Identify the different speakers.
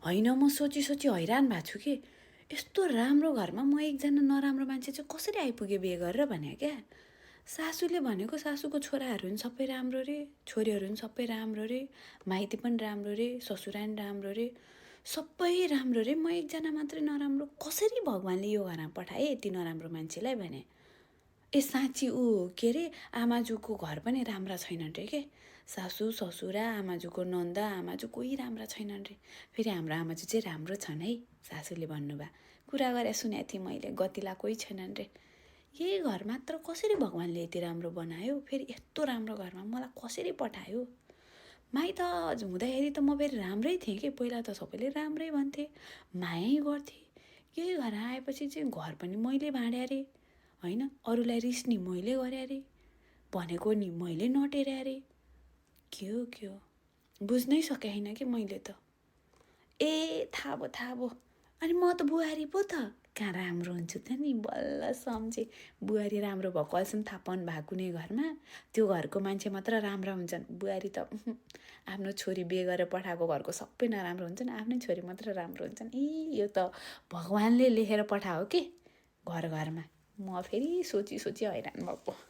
Speaker 1: होइन म सोची सोची हैरान भएको छु कि यस्तो राम्रो घरमा म एकजना नराम्रो मान्छे चाहिँ कसरी आइपुगेँ बिहे गरेर भने क्या। सासूले भनेको सासूको छोराहरू पनि सबै राम्रो रे, छोरीहरू पनि सबै राम्रो रे, माइती पनि राम्रो रे, ससुरा पनि राम्रो रे, सबै राम्रो रे, म एकजना मात्रै नराम्रो, कसरी भगवान्ले यो घरमा पठाए यति नराम्रो मान्छेलाई भने। ए साँच्ची ऊ के अरे आमाजुको घर पनि राम्रा छैनन् रे के, सासू ससुरा आमाजुको नन्दा आमाजु कोही राम्रा छैनन् रे। फेरि हाम्रो आमाजु चाहिँ राम्रो छन् है, सासूले भन्नुभयो। कुरा गरे सुनेको थिएँ मैले, गतिला कोही छैनन् रे। यही घर मात्र कसरी भगवान्ले यति राम्रो बनायो, फेरि यस्तो राम्रो घरमा मलाई कसरी पठायो। माइत हुँदाखेरि त म फेरि राम्रै थिएँ कि, पहिला त सबैले राम्रै भन्थे, मायै गर्थे। यही घर आएपछि चाहिँ घर पनि मैले भाँड्या रे, होइन अरूलाई रिस नि मैले गरे रे, भनेको नि मैले नटेर्या रे। के हो बुझ्नै सके होइन कि मैले त। ए थाहा भयो, अनि म त बुहारी पो त कहाँ राम्रो हुन्छु त नि, बल्ल सम्झेँ। बुहारी राम्रो भएको अहिलेसम्म थाहा पाउनु भएको कुनै घरमा, त्यो घरको मान्छे मात्र राम्रा हुन्छन्, बुहारी त आफ्नो छोरी बिहे गरेर पठाएको घरको सबै नराम्रो हुन्छन्, आफ्नै छोरी मात्र राम्रो हुन्छन्। यो त भगवान्ले लेखेर पठाएको के घर घरमा। म फेरि सोची हैरान भएको।